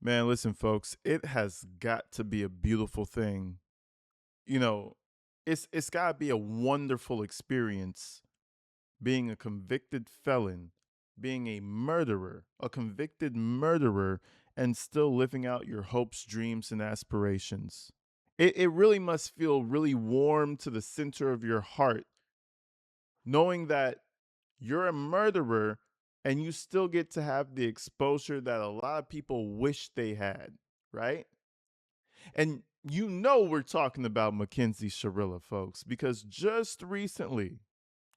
Man, listen, folks, it has got to be a beautiful thing. You know, it's got to be a wonderful experience being a convicted felon, being a convicted murderer, and still living out your hopes, dreams, and aspirations. It really must feel really warm to the center of your heart, knowing that you're a murderer and you still get to have the exposure that a lot of people wish they had, right? And you know we're talking about Mackenzie Shirilla, folks, because just recently,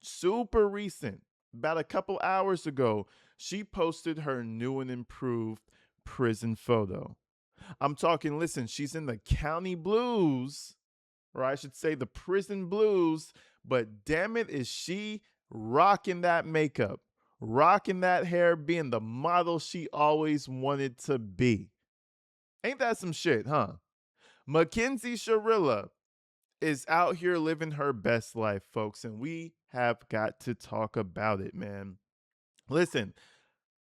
super recent, about a couple hours ago, she posted her new and improved prison photo. I'm talking, listen, she's in the county blues, or I should say the prison blues, but damn it, is she rocking that makeup, rocking that hair, being the model she always wanted to be. Ain't that some shit, huh? Mackenzie Shirilla is out here living her best life, folks, and we have got to talk about it, man. Listen,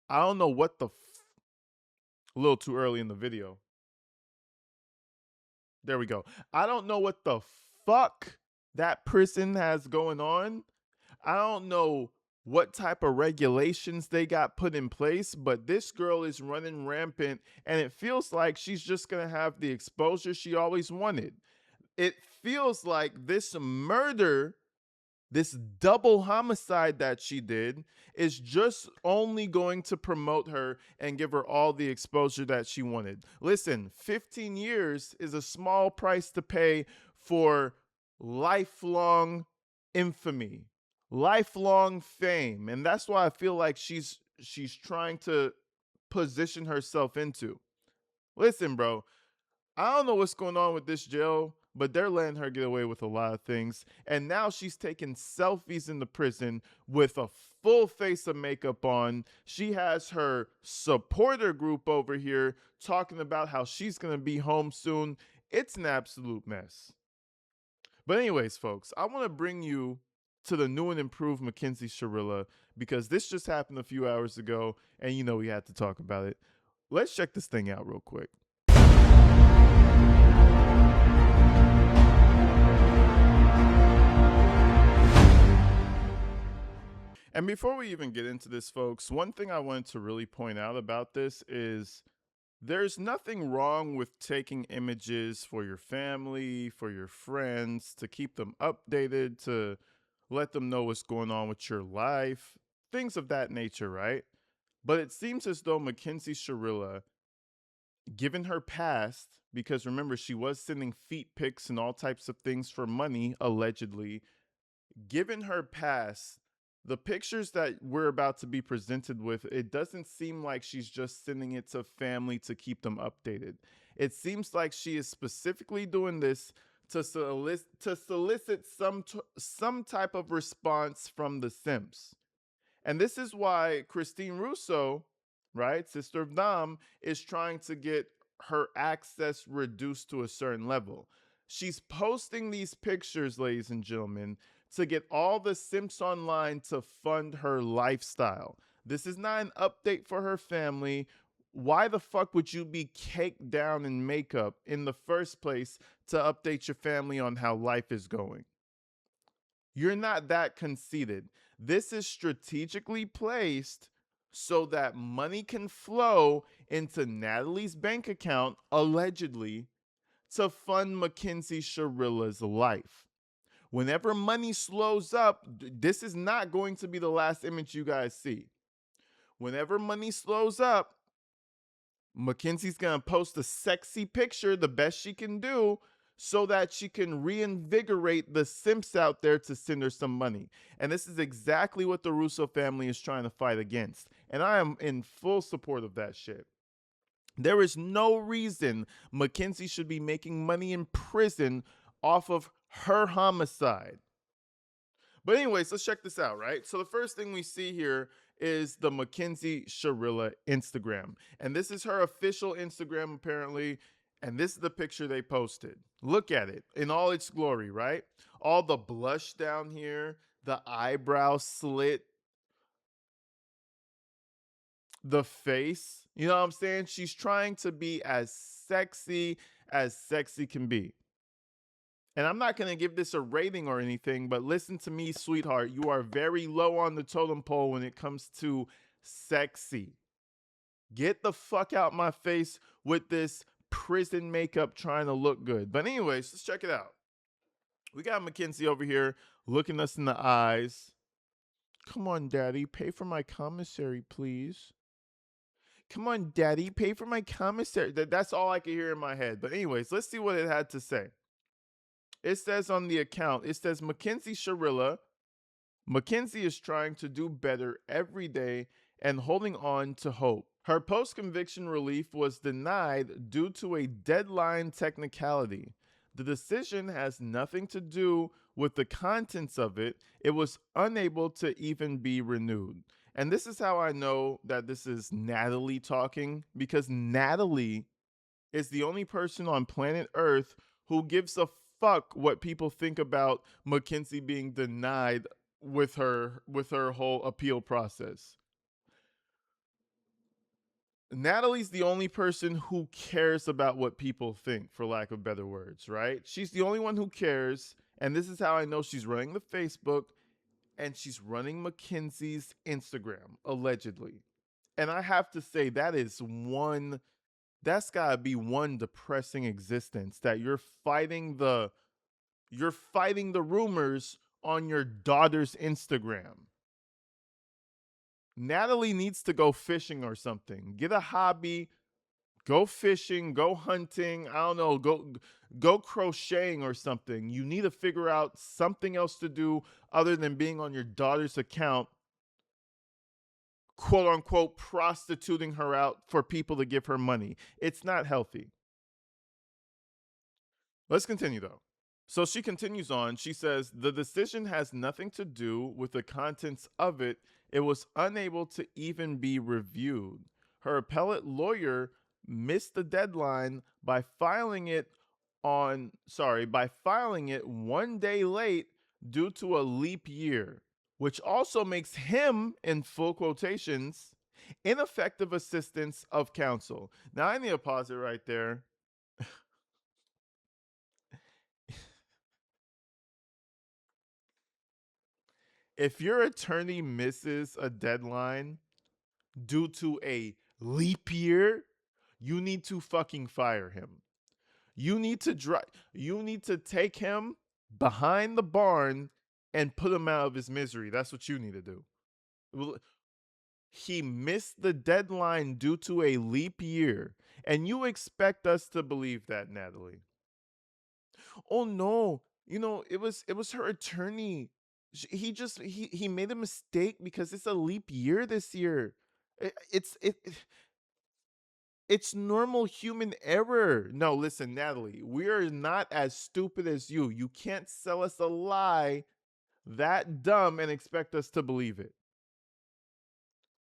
I don't know what a little too early in the video. There we go. I don't know what the fuck that person has going on. I don't know what type of regulations they got put in place, but this girl is running rampant and it feels like she's just going to have the exposure she always wanted. It feels like this murder, this double homicide that she did, is just only going to promote her and give her all the exposure that she wanted. Listen, 15 years is a small price to pay for lifelong infamy, lifelong fame, and that's why I feel like she's trying to position herself into. Listen, bro, I don't know what's going on with this jail, but they're letting her get away with a lot of things. And now she's taking selfies in the prison with a full face of makeup on. She has her supporter group over here talking about how she's going to be home soon. It's an absolute mess. But, anyways, folks, I want to bring you to the new and improved Mackenzie Shirilla because this just happened a few hours ago, and you know we had to talk about it. Let's check this thing out real quick. And before we even get into this, folks, one thing I wanted to really point out about this is there's nothing wrong with taking images for your family, for your friends, to keep them updated, to let them know what's going on with your life, things of that nature, right? But it seems as though Mackenzie Shirilla, given her past, because remember, she was sending feet pics and all types of things for money, allegedly, given her past, the pictures that we're about to be presented with, it doesn't seem like she's just sending it to family to keep them updated. It seems like she is specifically doing this to solicit some type of response from the Simps. And this is why Christine Russo, right, sister of Dom, is trying to get her access reduced to a certain level. She's posting these pictures, ladies and gentlemen, to get all the simps online to fund her lifestyle. This is not an update for her family. Why the fuck would you be caked down in makeup in the first place to update your family on how life is going? You're not that conceited. This is strategically placed so that money can flow into Natalie's bank account, allegedly, to fund Mackenzie Shirilla's life. Whenever money slows up, this is not going to be the last image you guys see. Whenever money slows up, Mackenzie's gonna post a sexy picture, the best she can do, so that she can reinvigorate the simps out there to send her some money. And this is exactly what the Russo family is trying to fight against. And I am in full support of that shit. There is no reason Mackenzie should be making money in prison off of her homicide. But anyways, let's check this out, right? So the first thing we see here is the Mackenzie Shirilla Instagram. And this is her official Instagram, apparently. And this is the picture they posted. Look at it in all its glory, right? All the blush down here, the eyebrow slit, the face. You know what I'm saying? She's trying to be as sexy can be. And I'm not going to give this a rating or anything, but listen to me, sweetheart. You are very low on the totem pole when it comes to sexy. Get the fuck out my face with this prison makeup trying to look good. But, anyways, let's check it out. We got Mackenzie over here looking us in the eyes. Come on, daddy, pay for my commissary, please. Come on, daddy, pay for my commissary. That's all I could hear in my head. But, anyways, let's see what it had to say. It says on the account, it says Mackenzie Shirilla. Mackenzie is trying to do better every day and holding on to hope. Her post conviction relief was denied due to a deadline technicality. The decision has nothing to do with the contents of it. It was unable to even be renewed. And this is how I know that this is Natalie talking, because Natalie is the only person on planet Earth who gives a fuck what people think about Mackenzie being denied with her whole appeal process. Natalie's the only person who cares about what people think, for lack of better words, right? She's the only one who cares, and this is how I know she's running the Facebook and she's running Mackenzie's Instagram, allegedly. And I have to say that's gotta be one depressing existence, that you're fighting the rumors on your daughter's Instagram. Natalie needs to go fishing or something. Get a hobby, go fishing, go hunting, I don't know, go crocheting or something. You need to figure out something else to do other than being on your daughter's account, quote unquote prostituting her out for people to give her money. It's not healthy. Let's continue though. So she continues on. She says, the decision has nothing to do with the contents of it. It was unable to even be reviewed. Her appellate lawyer missed the deadline by filing it 1 day late due to a leap year, which also makes him, in full quotations, ineffective assistance of counsel. Now I need to pause it right there. If your attorney misses a deadline due to a leap year, you need to fucking fire him. You need to take him behind the barn and put him out of his misery. That's what you need to do. He missed the deadline due to a leap year, and you expect us to believe that, Natalie? Oh no, it was her attorney. He made a mistake because it's a leap year this year. It's normal human error. No, listen, Natalie, we are not as stupid as you. You can't sell us a lie that dumb and expect us to believe it.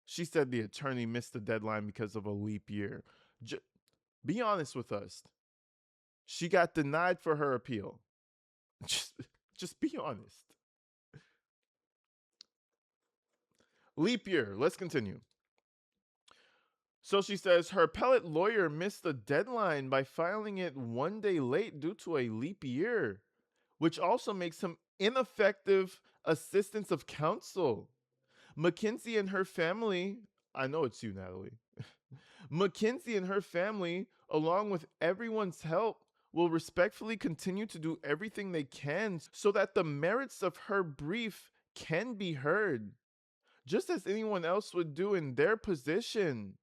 She said the attorney missed the deadline because of a leap year. J- be honest with us. She got denied for her appeal. Just, just be honest. Leap year. Let's continue. So she says her appellate lawyer missed the deadline by filing it 1 day late due to a leap year, which also makes him ineffective assistance of counsel. Mackenzie and her family, I know it's you, Natalie. Mackenzie and her family, along with everyone's help, will respectfully continue to do everything they can so that the merits of her brief can be heard, just as anyone else would do in their position.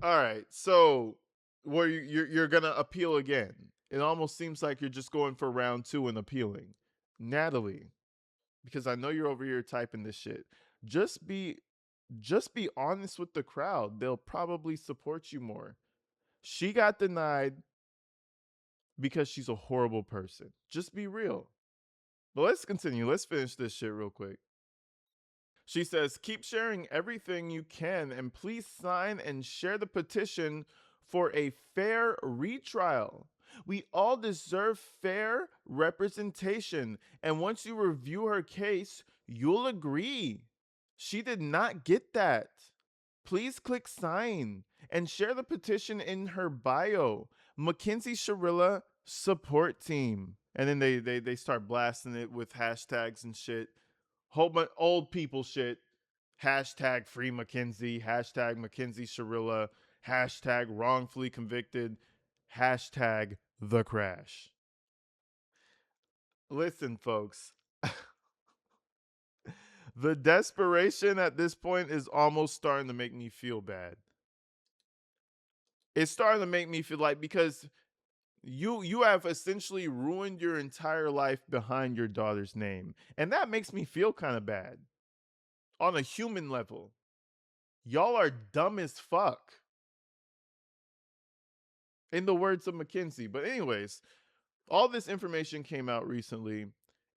All right, so where you're gonna appeal again? It almost seems like you're just going for round two and appealing, Natalie. Because I know you're over here typing this shit. Just be, just be honest with the crowd. They'll probably support you more. She got denied because she's a horrible person. Just be real. But let's continue. Let's finish this shit real quick. She says, keep sharing everything you can and please sign and share the petition for a fair retrial. We all deserve fair representation. And once you review her case, you'll agree. She did not get that. Please click sign and share the petition in her bio. Mackenzie Shirilla support team. And then they start blasting it with hashtags and shit. Whole bunch old people shit. Hashtag free Mackenzie. Hashtag Mackenzie Shirilla. Hashtag wrongfully convicted. Hashtag the crash. Listen, folks. The desperation at this point is almost starting to make me feel bad. It's starting to make me feel like, because you have essentially ruined your entire life behind your daughter's name, and that makes me feel kind of bad on a human level. Y'all are dumb as fuck, in the words of Mackenzie. But anyways, all this information came out recently,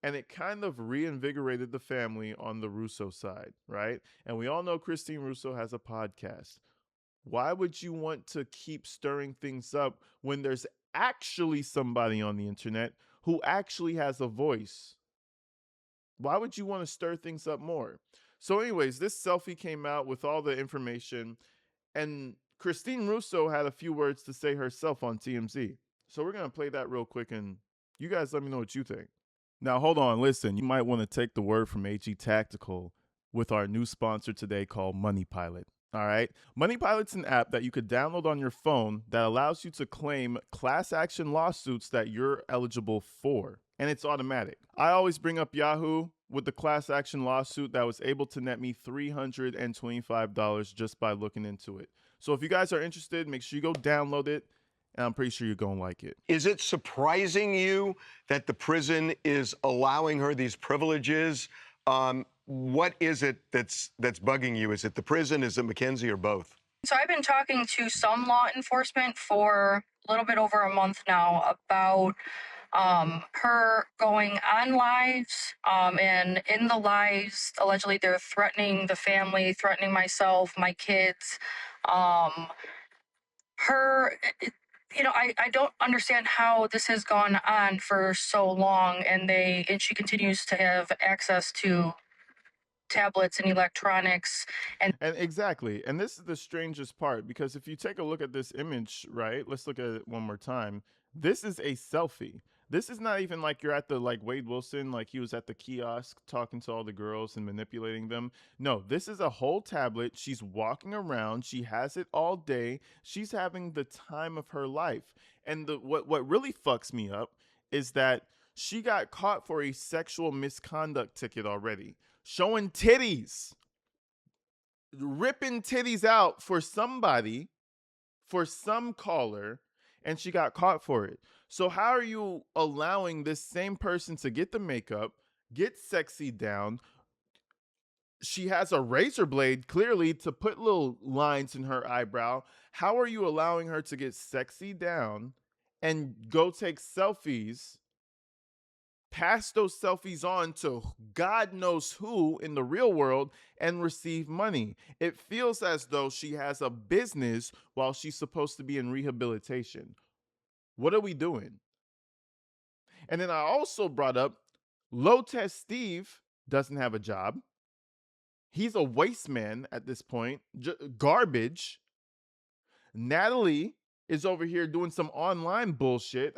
and it kind of reinvigorated the family on the Russo side, right? And we all know Christine Russo has a podcast. Why would you want to keep stirring things up when there's actually somebody on the internet who actually has a voice? Why would you want to stir things up more? So, anyways, this selfie came out with all the information, and Christine Russo had a few words to say herself on TMZ. So, we're going to play that real quick, and you guys let me know what you think. Now, hold on, listen. You might want to take the word from AG Tactical with our new sponsor today called Money Pilot. All right. Money Pilot's an app that you could download on your phone that allows you to claim class action lawsuits that you're eligible for. And it's automatic. I always bring up Yahoo with the class action lawsuit that was able to net me $325 just by looking into it. So if you guys are interested, make sure you go download it. And I'm pretty sure you're going to like it. Is it surprising you that the prison is allowing her these privileges? What is it that's bugging you? Is it the prison? Is it Mackenzie, or both? So I've been talking to some law enforcement for a little bit over a month now about her going on lives, and in the lives, allegedly they're threatening the family, threatening myself, my kids. I don't understand how this has gone on for so long, and she continues to have access to tablets and electronics. And exactly. And this is the strangest part, because if you take a look at this image, right? Let's look at it one more time. This is a selfie. This is not even like you're at the, like Wade Wilson, like he was at the kiosk talking to all the girls and manipulating them. No, this is a whole tablet. She's walking around. She has it all day. She's having the time of her life. And what really fucks me up is that she got caught for a sexual misconduct ticket already, showing titties, ripping titties out for somebody, for some caller, and she got caught for it. So how are you allowing this same person to get the makeup, get sexy down? She has a razor blade clearly to put little lines in her eyebrow. How are you allowing her to get sexy down and go take selfies, pass those selfies on to God knows who in the real world, and receive money? It feels as though she has a business while she's supposed to be in rehabilitation. What are we doing? And then I also brought up Low Test Steve doesn't have a job. He's a waste man at this point, garbage. Natalie is over here doing some online bullshit.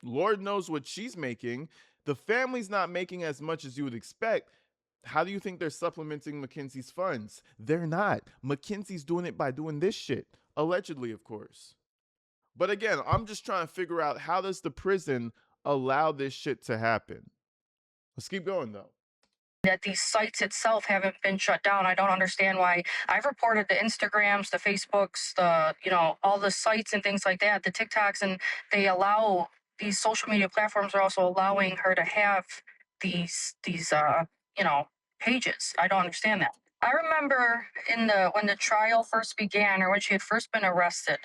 Lord knows what she's making. The family's not making as much as you would expect. How do you think they're supplementing Mackenzie's funds? They're not. Mackenzie's doing it by doing this shit. Allegedly, of course. But again, I'm just trying to figure out, how does the prison allow this shit to happen? Let's keep going, though. That these sites itself haven't been shut down. I don't understand why. I've reported the Instagrams, the Facebooks, all the sites and things like that, the TikToks, and these social media platforms are also allowing her to have these pages. I don't understand that. I remember when the trial first began, or when she had first been arrested,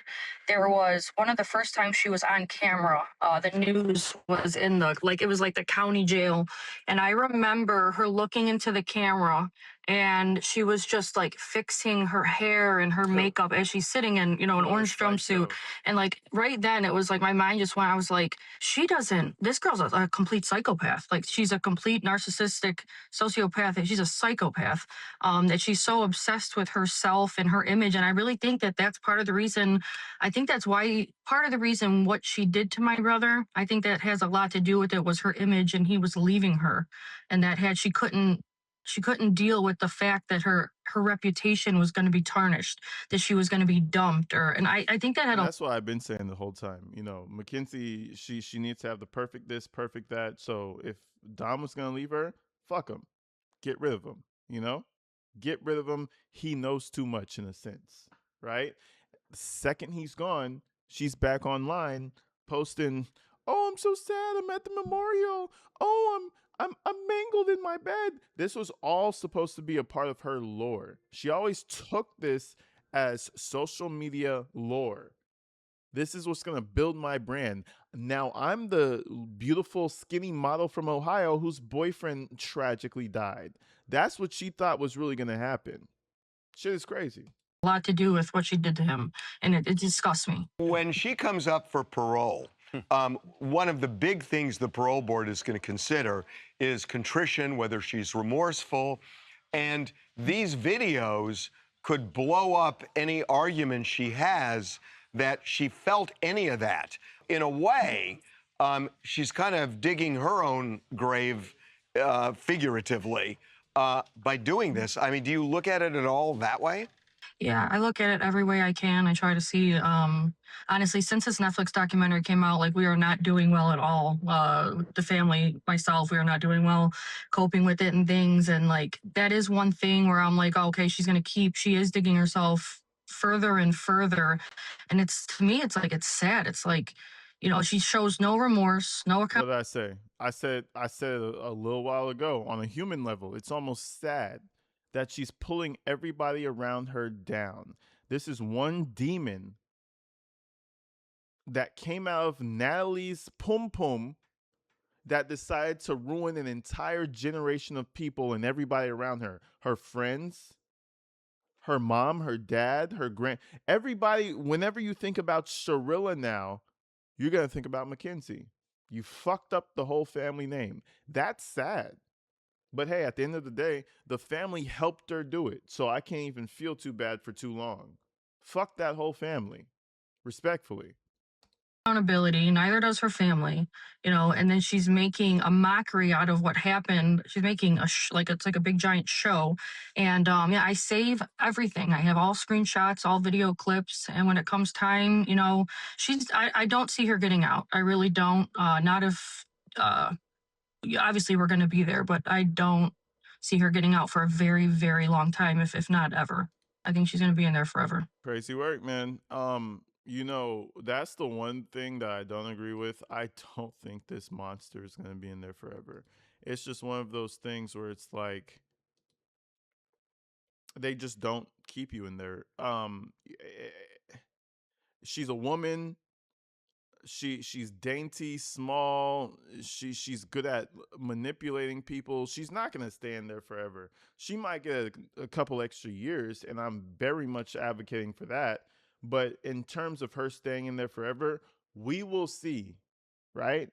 there was one of the first times she was on camera. The news was it was like the county jail. And I remember her looking into the camera and she was just like fixing her hair and her makeup as she's sitting in, an What a orange jumpsuit. psycho. And like right then, it was like my mind just went. I was like, this girl's a complete psychopath. Like she's a complete narcissistic sociopath. And she's a psychopath. That she's so obsessed with herself and her image. And I really think that that's part of the reason. I think that's why part of the reason what she did to my brother. I think that has a lot to do with it was her image, and he was leaving her, and that had she couldn't deal with the fact that her reputation was going to be tarnished, that she was going to be dumped, and I think that had And a that's what I've been saying the whole time. Mackenzie, she needs to have the perfect this, perfect that. So if Dom was gonna leave her, fuck him. Get rid of him. Get rid of him. He knows too much in a sense, right? The second he's gone, she's back online posting, "Oh, I'm so sad. I'm at the memorial. Oh, I'm mangled in my bed." This was all supposed to be a part of her lore. She always took this as social media lore. This is what's going to build my brand. Now I'm the beautiful skinny model from Ohio whose boyfriend tragically died. That's what she thought was really going to happen. Shit is crazy. lot to do with what she did to him, and it disgusts me. When she comes up for parole, one of the big things the parole board is going to consider is contrition, whether she's remorseful. And these videos could blow up any argument she has that she felt any of that. In a way, she's kind of digging her own grave figuratively by doing this. I mean, do you look at it at all that way? Yeah, I look at it every way I can. I try to see, honestly, since this Netflix documentary came out, like we are not doing well at all. The family, myself, we are not doing well coping with it and things. And like, that is one thing where I'm like, oh, okay, she is digging herself further and further. And to me, it's sad. It's like, she shows no remorse, no What account. did I say? I said a little while ago, on a human level, it's almost sad that she's pulling everybody around her down. This is one demon that came out of Natalie's pum pum that decided to ruin an entire generation of people and everybody around her. Her friends, her mom, her dad, her everybody. Whenever you think about Shirilla now, you're gonna think about Mackenzie. You fucked up the whole family name. That's sad. But hey, at the end of the day, the family helped her do it. So I can't even feel too bad for too long. Fuck that whole family. Respectfully. Accountability, neither does her family, and then she's making a mockery out of what happened. She's making like it's like a big giant show. And yeah, I save everything. I have all screenshots, all video clips, and when it comes time, I don't see her getting out. I really don't. Not if obviously we're going to be there, but I don't see her getting out for a very, very long time, if not ever. I think she's going to be in there forever. Crazy work, man. That's the one thing that I don't agree with. I don't think this monster is going to be in there forever. It's just one of those things where it's like they just don't keep you in there. She's a woman. She's dainty, small. She's good at manipulating people. She's not gonna stay in there forever. She might get a couple extra years, and I'm very much advocating for that. But in terms of her staying in there forever, we will see, right?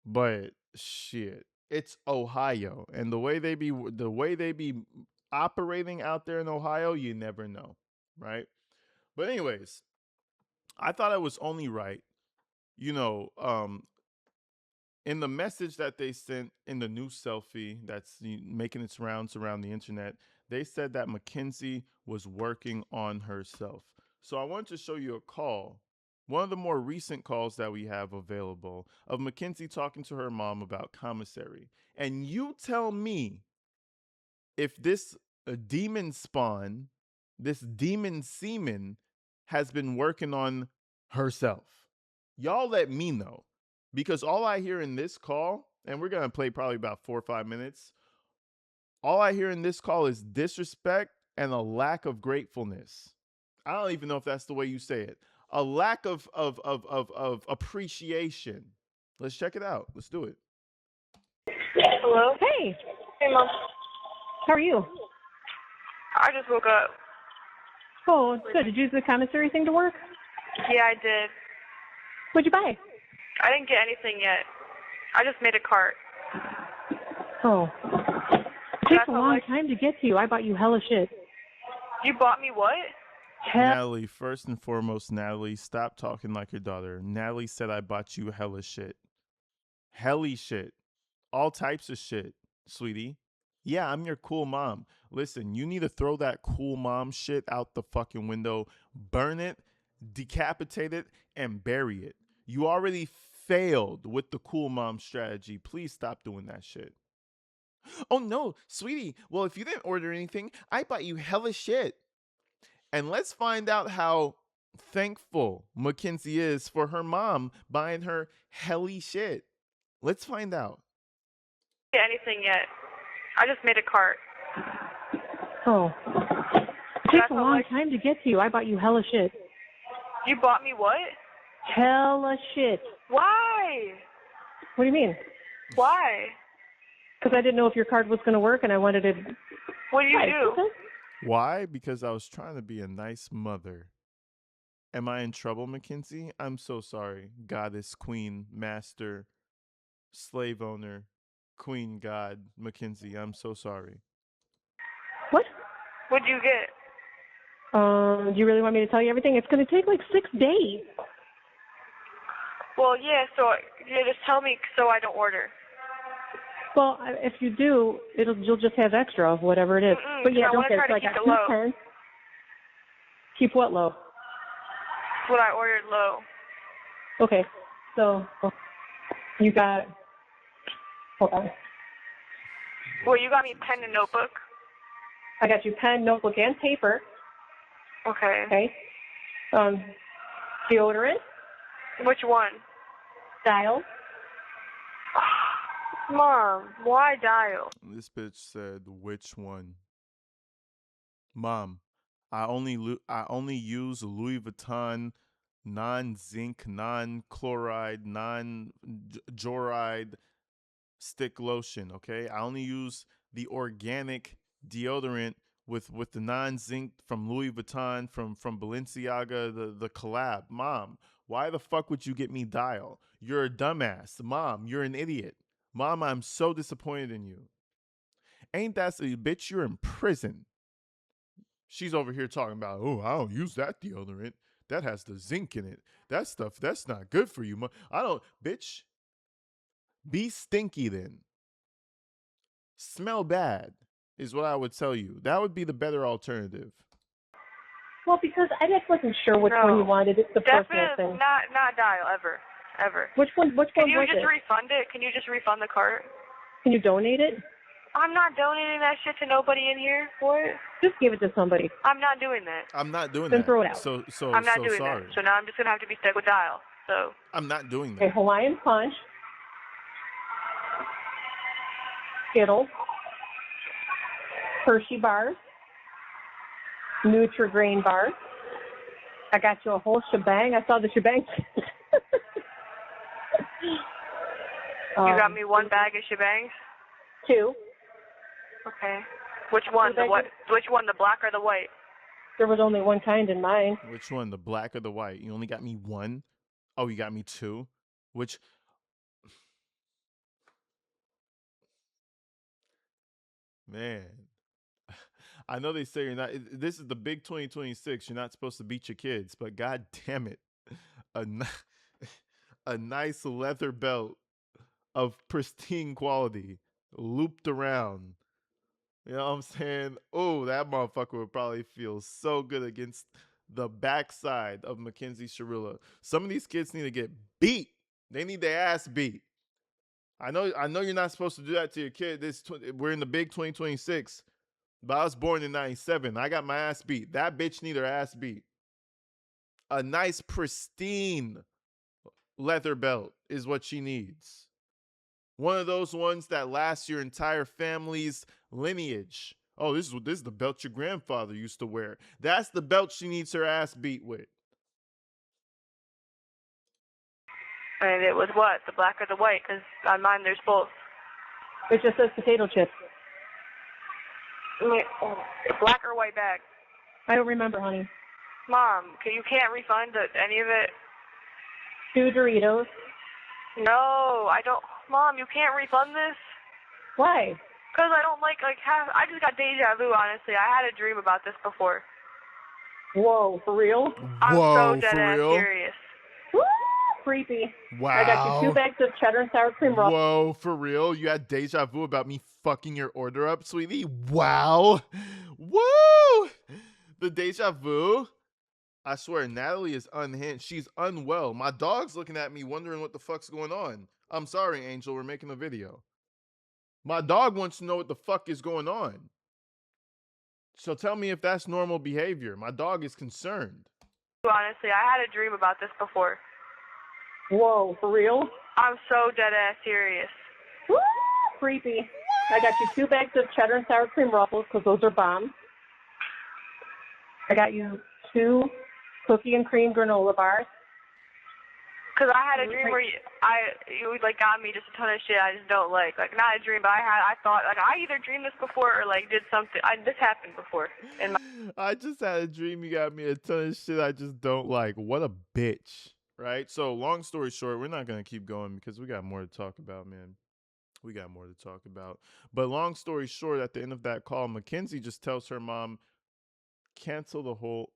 But shit, it's Ohio, and the way they be operating out there in Ohio, you never know, right? But anyways, I thought it was only right, you know, in the message that they sent in the new selfie that's making its rounds around the internet, they said that Mackenzie was working on herself. So I wanted to show you a call, one of the more recent calls that we have available, of Mackenzie talking to her mom about commissary. And you tell me if this demon spawn, this demon semen, has been working on herself. Y'all let me know. Because all I hear in this call, and we're going to play probably about 4 or 5 minutes, all I hear in this call is disrespect and a lack of gratefulness. I don't even know if that's the way you say it. A lack of appreciation. Let's check it out. Let's do it. Hello? Hey, Hey, Mom. How are you? I just woke up. Oh, good. Did you use the commissary thing to work? Yeah, I did. What'd you buy? I didn't get anything yet. I just made a cart. Oh. It takes a long time to get to you. I bought you hella shit. You bought me what? Natalie, first and foremost, Natalie, stop talking like your daughter. Natalie said I bought you hella shit. Helly shit. All types of shit, sweetie. Yeah, I'm your cool mom. Listen, you need to throw that cool mom shit out the fucking window, burn it, decapitate it, and bury it. You already failed with the cool mom strategy. Please stop doing that shit. Oh no, sweetie. Well, if you didn't order anything, I bought you hella shit. And let's find out how thankful Mackenzie is for her mom buying her helly shit. Let's find out. Get anything yet? I just made a cart. Oh. It takes a long time to get to you. I bought you hella shit. You bought me what? Hella shit. Why? What do you mean? Why? Because I didn't know if your card was going to work and I wanted to... What do you do? Why? Because I was trying to be a nice mother. Am I in trouble, Mackenzie? I'm so sorry. Goddess, queen, master, slave owner, queen, god, Mackenzie. I'm so sorry. What? What'd you get? Do you really want me to tell you everything? It's going to take like 6 days. Well, yeah, so you just tell me so I don't order. Well, if you do, you'll just have extra of whatever it is. But yeah, don't get it. So I got 2 pens. Keep what low? What I ordered low. Okay, so you got. Hold on. Well, you got me pen and notebook. I got you pen, notebook, and paper. Okay. Okay. Deodorant. Which one? Dial. Mom, why dial? This bitch said, which one? Mom, I only use Louis Vuitton non-zinc, non-chloride, non-joride stick lotion, okay? I only use the organic deodorant with the non-zinc from Louis Vuitton, from Balenciaga, the collab. Mom, why the fuck would you get me Dial? You're a dumbass. Mom, you're an idiot. Mom, I'm so disappointed in you. Ain't that a bitch? You're in prison. She's over here talking about, oh, I don't use that deodorant. That has the zinc in it. That stuff, that's not good for you. I don't, bitch. Be stinky then. Smell bad is what I would tell you. That would be the better alternative. Well, because I just wasn't sure which one you wanted. It's the personal thing. Not dial ever. Which one? Can you just refund it? Can you just refund the cart? Can you donate it? I'm not donating that shit to nobody in here. What? Just give it to somebody. I'm not doing that. I'm not doing then that. Then throw it out. So I'm not doing sorry. that. So now I'm just gonna have to be stuck with dial. So I'm not doing that. Okay, Hawaiian Punch, Skittles, Hershey bars, Nutri-Grain bars. I got you a whole shebang. I saw the shebang. You got me one bag of shebangs? 2. Okay. Which one? Which one? The black or the white? There was only one kind in mine. Which one? The black or the white? You only got me one? Oh, you got me 2? Which? Man. I know they say you're not. This is the big 2026. You're not supposed to beat your kids, but god damn it. A nice leather belt of pristine quality looped around. You know what I'm saying? Oh, that motherfucker would probably feel so good against the backside of Mackenzie Shirilla. Some of these kids need to get beat. They need their ass beat. I know you're not supposed to do that to your kid. We're in the big 2026. But I was born in 97. I got my ass beat. That bitch need her ass beat. A nice pristine leather belt is what she needs. One of those ones that lasts your entire family's lineage. Oh, this is the belt your grandfather used to wear. That's the belt she needs her ass beat with. And it was what? The black or the white? Because on mine there's both. It just says potato chips. Black or white bag? I don't remember, honey. Mom, you can't refund any of it? 2 Doritos. No, I don't. Mom, you can't refund this? Why? Because I don't like I just got deja vu, honestly. I had a dream about this before. Whoa, for real? I'm Whoa, so dead for ass real? serious. Woo! Creepy. Wow. I got you 2 bags of cheddar and sour cream rolls. Whoa, for real? You had deja vu about me fucking your order up, sweetie? Wow. Woo! The deja vu? I swear, Natalie is unhinged. She's unwell. My dog's looking at me wondering what the fuck's going on. I'm sorry, Angel. We're making a video. My dog wants to know what the fuck is going on. So tell me if that's normal behavior. My dog is concerned. Honestly, I had a dream about this before. Whoa, for real? I'm so dead ass serious. Woo! Creepy. I got you 2 bags of cheddar and sour cream ruffles because those are bomb. I got you 2 cookie and cream granola bars. Because I had a dream where you got me just a ton of shit I just don't like. Like, not a dream, but I thought, I either dreamed this before or, did something. This happened before. I just had a dream you got me a ton of shit I just don't like. What a bitch. Right? So, long story short, we're not going to keep going because we got more to talk about, man. We got more to talk about. But long story short, at the end of that call, Mackenzie just tells her mom, cancel the whole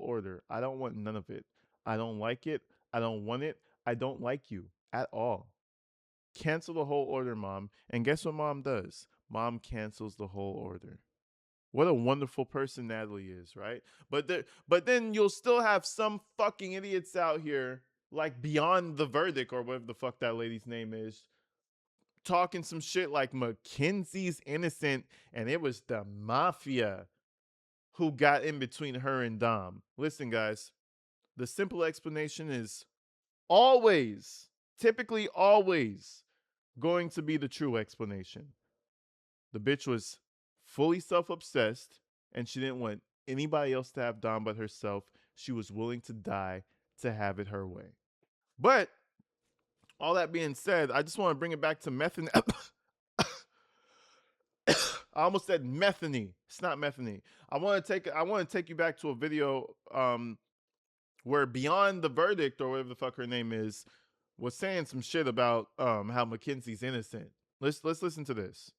order. I don't want none of it. I don't like it. I don't want it. I don't like you at all. Cancel the whole order, Mom. And guess what Mom does? Mom cancels the whole order. What a wonderful person Natalie is, right? But then you'll still have some fucking idiots out here, like Beyond the Verdict or whatever the fuck that lady's name is, talking some shit like Mackenzie's innocent and it was the mafia who got in between her and Dom. Listen, guys, the simple explanation is typically always going to be the true explanation. The bitch was fully self-obsessed and she didn't want anybody else to have Dom but herself. She was willing to die to have it her way. But all that being said, I just want to bring it back to methane. I almost said methany. It's not methany. I want to take you back to a video where Beyond the Verdict or whatever the fuck her name is was saying some shit about how Mackenzie's innocent. Let's listen to this.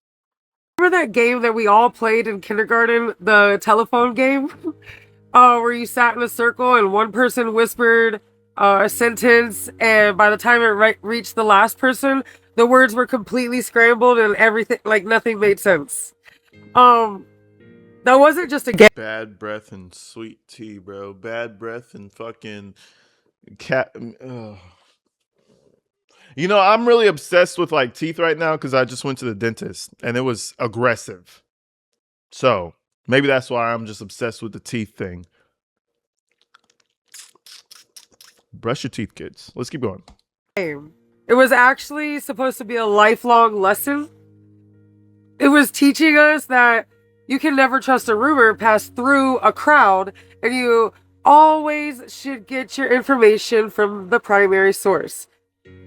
Remember that game that we all played in kindergarten, the telephone game? Where you sat in a circle and one person whispered a sentence, and by the time it reached the last person, the words were completely scrambled and everything, nothing made sense. That wasn't just a game. Bad breath and sweet tea, bro. Bad breath and fucking cat. You know, I'm really obsessed with teeth right now because I just went to the dentist and it was aggressive. So maybe that's why I'm just obsessed with the teeth thing. Brush your teeth, kids. Let's keep going. It was actually supposed to be a lifelong lesson. It was teaching us that you can never trust a rumor pass through a crowd, and you always should get your information from the primary source.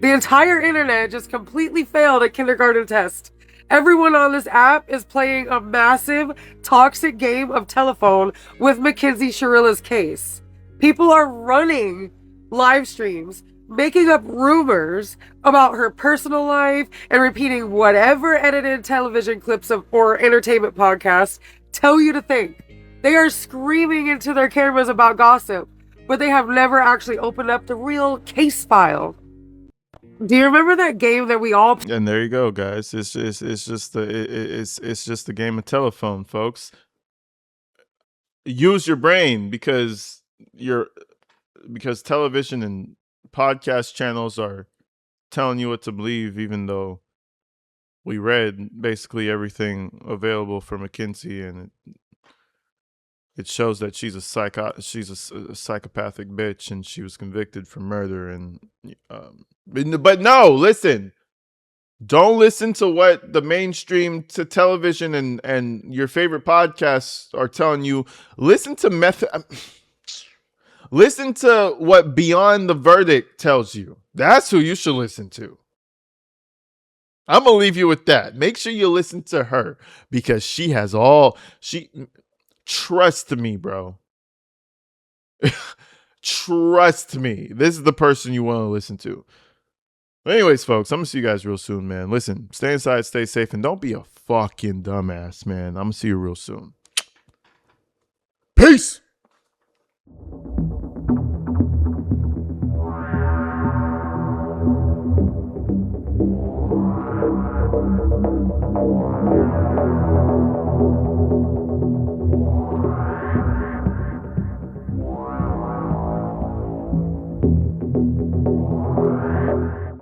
The entire internet just completely failed a kindergarten test. Everyone on this app is playing a massive, toxic game of telephone with Mackenzie Shirilla's case. People are running live streams, making up rumors about her personal life and repeating whatever edited television clips or entertainment podcasts tell you to think. They are screaming into their cameras about gossip, but they have never actually opened up the real case file. Do you remember that game that we all? And there you go, guys. It's just a game of telephone, folks. Use your brain because television and podcast channels are telling you what to believe, even though we read basically everything available for Mackenzie, and it shows that she's a psychopathic bitch, and she was convicted for murder. And but no, listen, don't listen to what the mainstream to television and your favorite podcasts are telling you. Listen to what Beyond the Verdict tells you. That's who you should listen to. I'm gonna leave you with that. Make sure you listen to her because she has trust me, bro. Trust me. This is the person you want to listen to. But anyways, folks, I'm gonna see you guys real soon, man. Listen, stay inside, stay safe, and don't be a fucking dumbass, man. I'm gonna see you real soon. Peace.